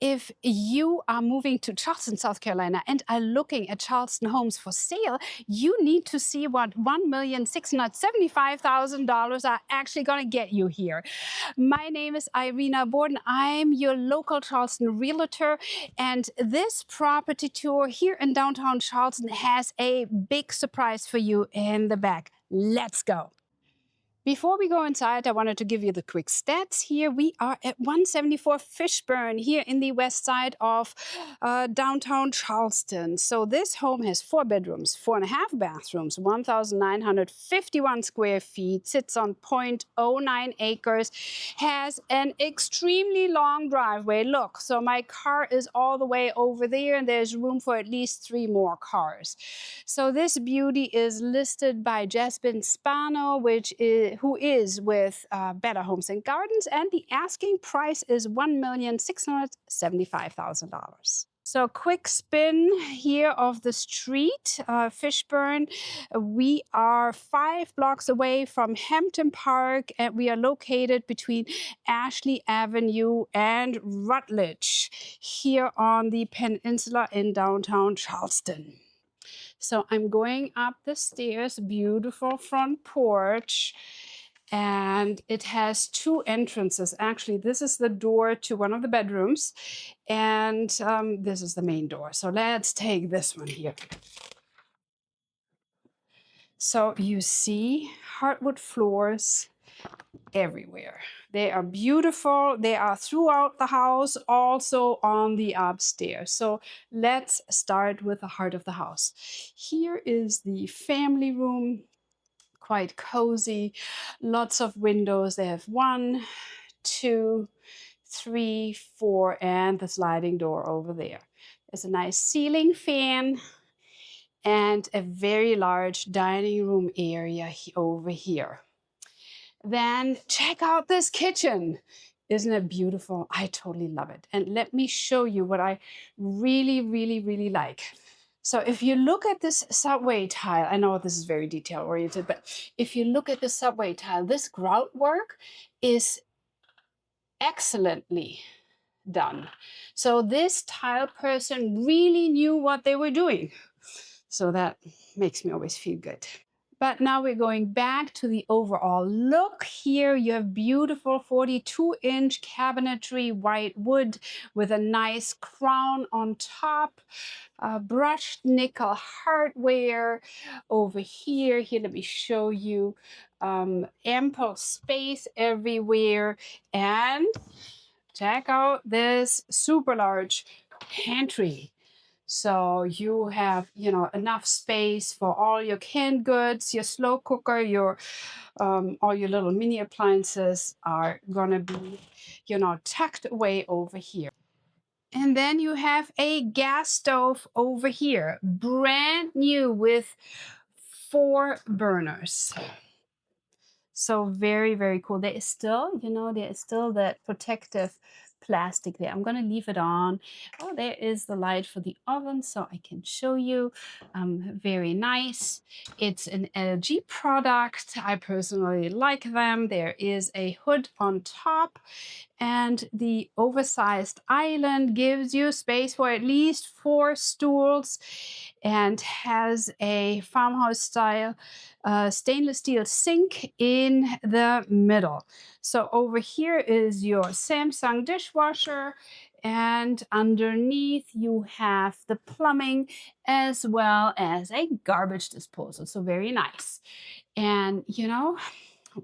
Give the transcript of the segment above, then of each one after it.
If you are moving to Charleston, South Carolina, and are looking at Charleston homes for sale, you need to see what $1,675,000 are actually going to get you here. My name is Irina Bordyn. I'm your local Charleston realtor, and this property tour here in downtown Charleston has a big surprise for you in the back. Let's go. Before we go inside, I wanted to give you the quick stats here. We are at 174 Fishburne here in the west side of downtown Charleston. So this home has 4 bedrooms, 4.5 bathrooms, 1,951 square feet, sits on 0.09 acres, has an extremely long driveway. Look, so my car is all the way over there and there's room for at least 3 more cars. So this beauty is listed by Jasmine Spano, who is with Better Homes and Gardens, and the asking price is $1,675,000. So quick spin here of the street, Fishburne. We are 5 blocks away from Hampton Park, and we are located between Ashley Avenue and Rutledge here on the peninsula in downtown Charleston. So I'm going up the stairs, beautiful front porch, and it has 2 entrances. Actually, this is the door to one of the bedrooms, and this is the main door. So let's take this one here. So you see hardwood floors everywhere. They are beautiful. They are throughout the house, also on the upstairs. So let's start with the heart of the house. Here is the family room, quite cozy, lots of windows. They have 1, 2, 3, 4, and the sliding door over there. There's a nice ceiling fan and a very large dining room area over here. Then check out this kitchen. Isn't it beautiful? I totally love it. And let me show you what I really like. So if you look at this subway tile, I know this is very detail oriented, but if you look at the subway tile, this grout work is excellently done. So this tile person really knew what they were doing. So that makes me always feel good. But now we're going back to the overall look. Here you have beautiful 42-inch cabinetry white wood with a nice crown on top, brushed nickel hardware over here. Here, let me show you ample space everywhere. And check out this super large pantry. So you have, enough space for all your canned goods, your slow cooker, your all your little mini appliances are gonna be, tucked away over here. And then you have a gas stove over here, brand new with 4 burners. So very cool. There is still, there is still that protective plastic there. I'm going to leave it on. Oh, there is the light for the oven, so I can show you. Very nice. It's an LG product. I personally like them. There is a hood on top, and the oversized island gives you space for at least 4 stools and has a farmhouse style stainless steel sink in the middle. So over here is your Samsung dishwasher, and underneath you have the plumbing as well as a garbage disposal. So very nice. And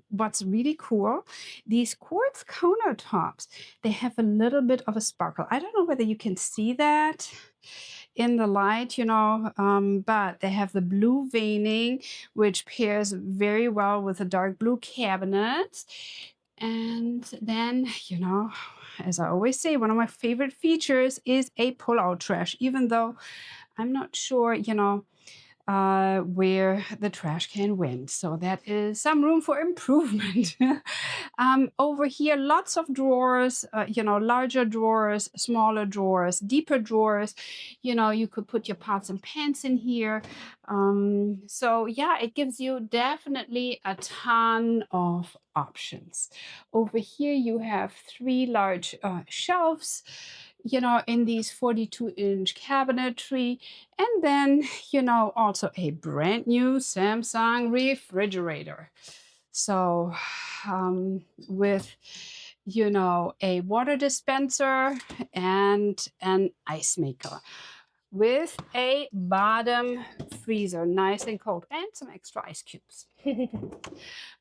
what's really cool, these quartz countertops, they have a little bit of a sparkle. I don't know whether you can see that in the light, but they have the blue veining, which pairs very well with the dark blue cabinets. And then, as I always say, one of my favorite features is a pull-out trash, even though I'm not sure, where the trash can went. So that is some room for improvement. Over here, lots of drawers, larger drawers, smaller drawers, deeper drawers. You could put your pots and pans in here. So yeah, it gives you definitely a ton of options. Over here, you have 3 large shelves. in these 42-inch cabinetry. And then, also a brand new Samsung refrigerator. So, with, a water dispenser and an ice maker with a bottom freezer, nice and cold, and some extra ice cubes.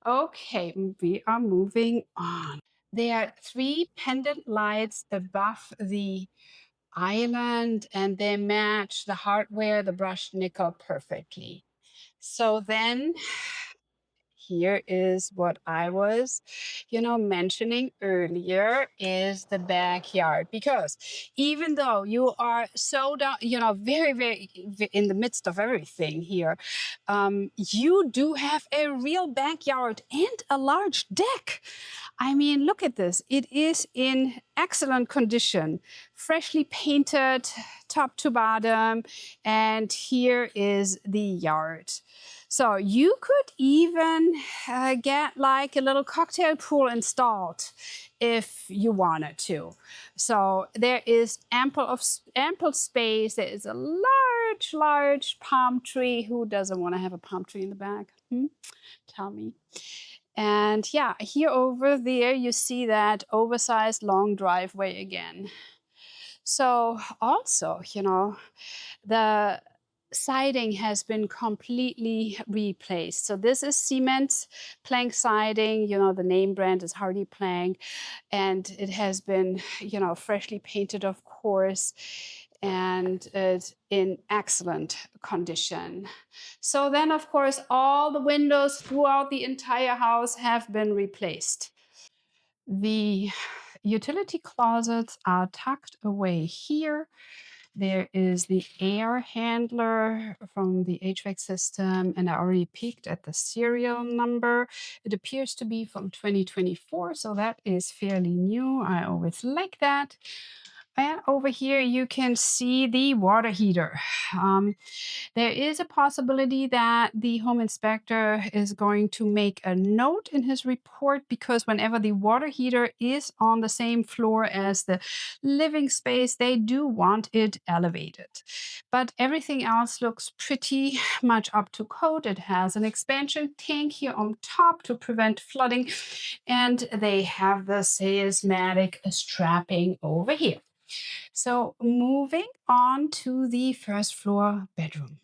Okay, we are moving on. There are 3 pendant lights above the island, and they match the hardware, the brushed nickel perfectly. So then here is what I was, mentioning earlier is the backyard. Because even though you are so down, very, very in the midst of everything here, you do have a real backyard and a large deck. I mean, look at this. It is in excellent condition, freshly painted top to bottom. And here is the yard. So you could even get like a little cocktail pool installed if you wanted to. So there is ample space. There is a large palm tree. Who doesn't want to have a palm tree in the back? Tell me. And yeah, here over there, you see that oversized long driveway again. So also, the siding has been completely replaced. So this is cement plank siding. The name brand is Hardy Plank, and it has been, freshly painted, of course, and it's in excellent condition. So then, of course, all the windows throughout the entire house have been replaced. The utility closets are tucked away here. There is the air handler from the HVAC system, and I already peeked at the serial number. It appears to be from 2024, so that is fairly new. I always like that. And over here, you can see the water heater. There is a possibility that the home inspector is going to make a note in his report, because whenever the water heater is on the same floor as the living space, they do want it elevated. But everything else looks pretty much up to code. It has an expansion tank here on top to prevent flooding, and they have the seismic strapping over here. So moving on to the first floor bedroom.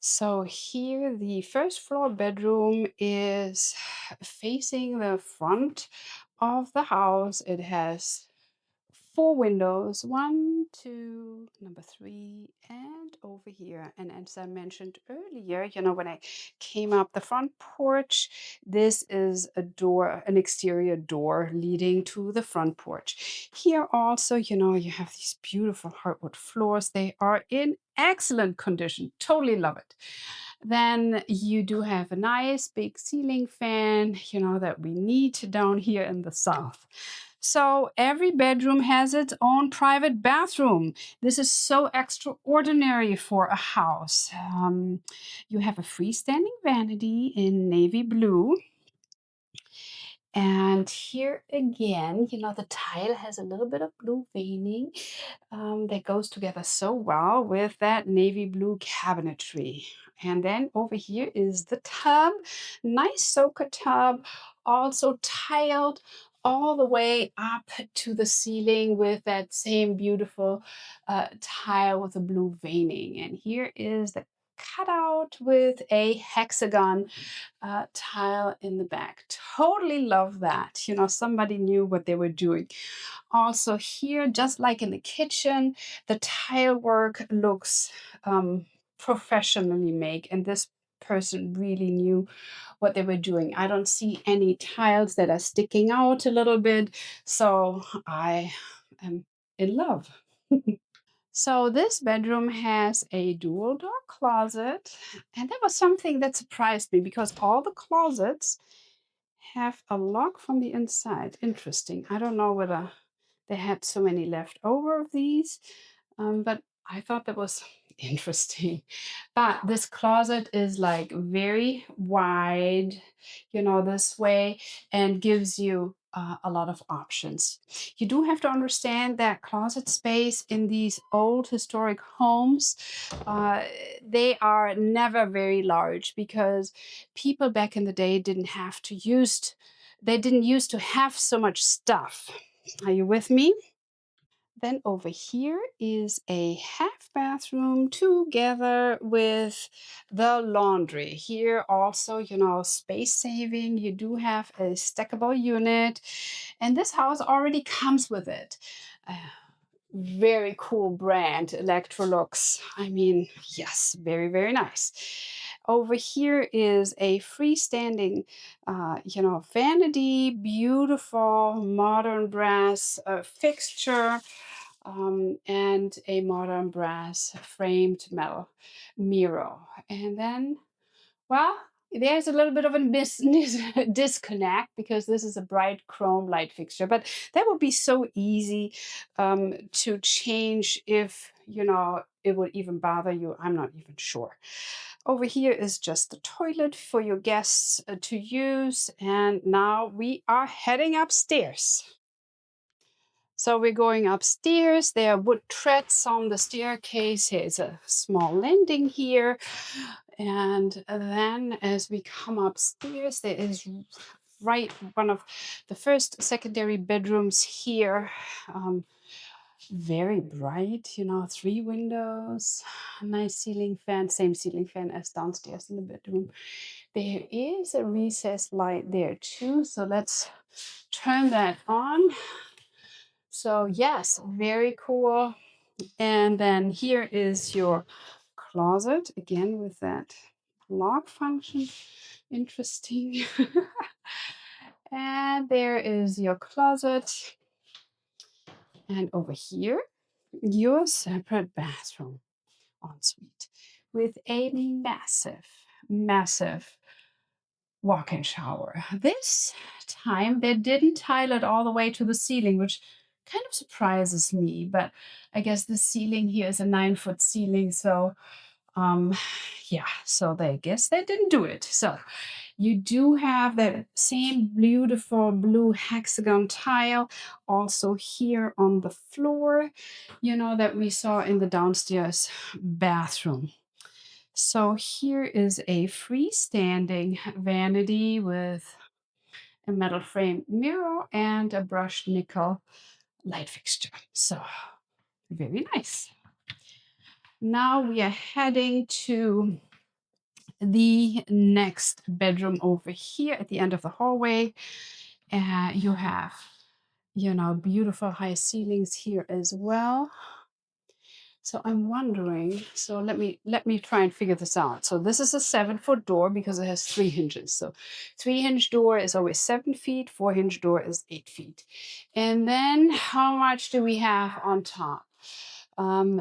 So here the first floor bedroom is facing the front of the house. It has 4 windows, 1, 2, number 3, and over here. And as I mentioned earlier, when I came up the front porch, this is a door, an exterior door leading to the front porch. Here also, you have these beautiful hardwood floors. They are in excellent condition. Totally love it. Then you do have a nice big ceiling fan, that we need down here in the south. So every bedroom has its own private bathroom. This is so extraordinary for a house. You have a freestanding vanity in navy blue. And here again, the tile has a little bit of blue veining that goes together so well with that navy blue cabinetry. And then over here is the tub, nice soaker tub, also tiled all the way up to the ceiling with that same beautiful tile with the blue veining. And here is the cutout with a hexagon tile in the back. Totally love that. Somebody knew what they were doing. Also here, just like in the kitchen, the tile work looks professionally made, and this person really knew what they were doing. I don't see any tiles that are sticking out a little bit, so I am in love. So this bedroom has a dual door closet, and that was something that surprised me, because all the closets have a lock from the inside. Interesting. I don't know whether they had so many left over of these, but I thought that was interesting. But this closet is like very wide, this way, and gives you a lot of options. You do have to understand that closet space in these old historic homes, uh, they are never very large because people back in the day they didn't used to have so much stuff. Are you with me? Then over here is a half bathroom together with the laundry. Here also, space saving. You do have a stackable unit, and this house already comes with it. Uh, Very cool brand, Electrolux. I mean, yes, very, very nice. Over here is a freestanding, vanity, beautiful modern brass fixture, and a modern brass framed metal mirror. And then, well, there's a little bit of a disconnect because this is a bright chrome light fixture, but that would be so easy to change if, it would even bother you. I'm not even sure. Over here is just the toilet for your guests to use. And now we are heading upstairs. So we're going upstairs. There are wood treads on the staircase. Here's a small landing here. And then as we come upstairs, there is right one of the first secondary bedrooms here. Very bright, 3 windows, nice ceiling fan, same ceiling fan as downstairs in the bedroom. There is a recessed light there too. So let's turn that on. So yes, very cool. And then here is your closet again with that lock function. Interesting. And there is your closet. And over here, your separate bathroom ensuite with a massive, massive walk-in shower. This time they didn't tile it all the way to the ceiling, which kind of surprises me, but I guess the ceiling here is a 9-foot ceiling, so um yeah, so they guess they didn't do it. So you do have that same beautiful blue hexagon tile also here on the floor, that we saw in the downstairs bathroom. So here is a freestanding vanity with a metal frame mirror and a brushed nickel light fixture. So very nice. Now we are heading to the next bedroom over here at the end of the hallway. You have, beautiful high ceilings here as well. So I'm wondering, so let me try and figure this out. So this is a 7-foot door because it has 3 hinges. So 3-hinge door is always 7 feet, 4-hinge door is 8 feet. And then how much do we have on top?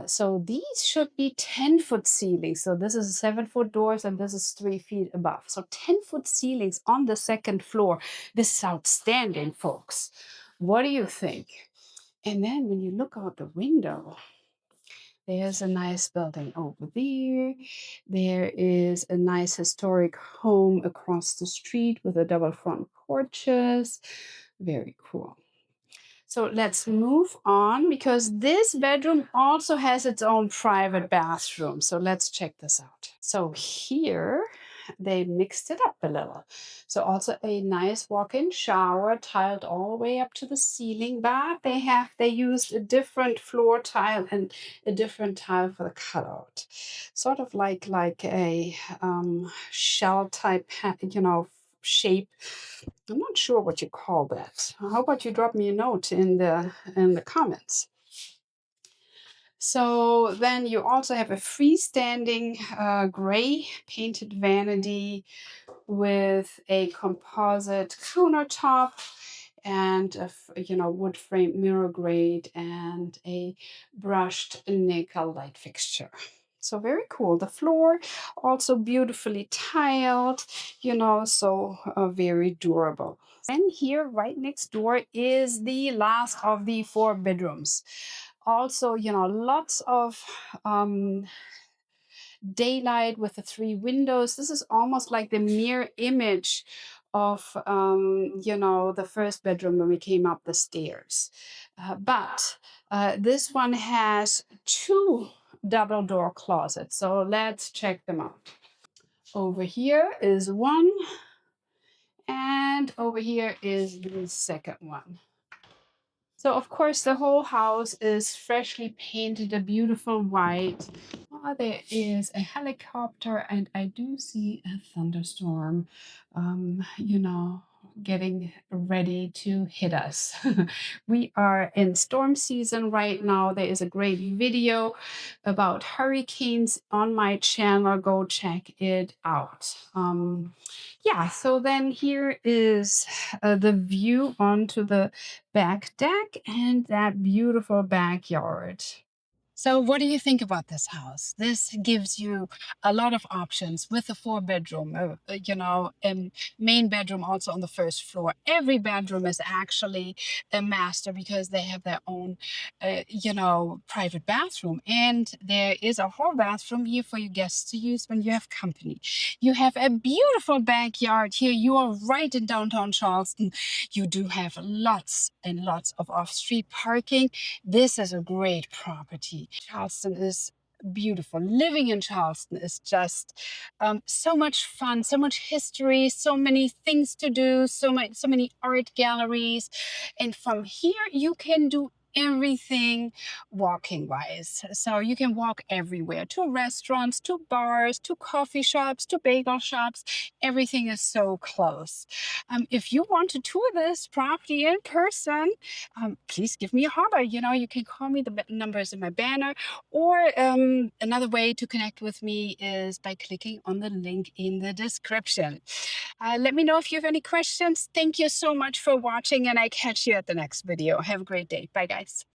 So these should be 10-foot ceilings. So this is 7-foot doors and this is 3 feet above. So 10-foot ceilings on the second floor. This is outstanding, folks. What do you think? And then when you look out the window, there's a nice building over there. There is a nice historic home across the street with a double front porches. Very cool. So let's move on because this bedroom also has its own private bathroom. So let's check this out. So here they mixed it up a little. So also a nice walk-in shower tiled all the way up to the ceiling, but they used a different floor tile and a different tile for the cutout. Sort of like a shell type, shape. I'm not sure what you call that. How about you drop me a note in the comments? So then you also have a freestanding gray painted vanity with a composite countertop and a wood frame mirror grate and a brushed nickel light fixture. So very cool. The floor also beautifully tiled, so very durable. And here right next door is the last of the 4 bedrooms. Also, lots of daylight with the three windows. This is almost like the mirror image of the first bedroom when we came up the stairs. But this one has two double door closets. So let's check them out. Over here is one, and over here is the second one. So of course the whole house is freshly painted a beautiful white. Oh, there is a helicopter, and I do see a thunderstorm, getting ready to hit us. We are in storm season right now. There is a great video about hurricanes on my channel. Go check it out. Yeah, so then here is the view onto the back deck and that beautiful backyard. So, what do you think about this house? This gives you a lot of options with a four-bedroom, main bedroom also on the first floor. Every bedroom is actually a master because they have their own, private bathroom. And there is a whole bathroom here for your guests to use when you have company. You have a beautiful backyard here. You are right in downtown Charleston. You do have lots and lots of off-street parking. This is a great property. Charleston is beautiful. Living in Charleston is just so much fun, so much history, so many things to do, so many art galleries. And from here, you can do everything walking wise. So you can walk everywhere, to restaurants, to bars, to coffee shops, to bagel shops. Everything is so close. If you want to tour this property in person, please give me a holler. You can call me. The numbers in my banner, or another way to connect with me is by clicking on the link in the description. Let me know if you have any questions. Thank you so much for watching, and I catch you at the next video. Have a great day. Bye, guys.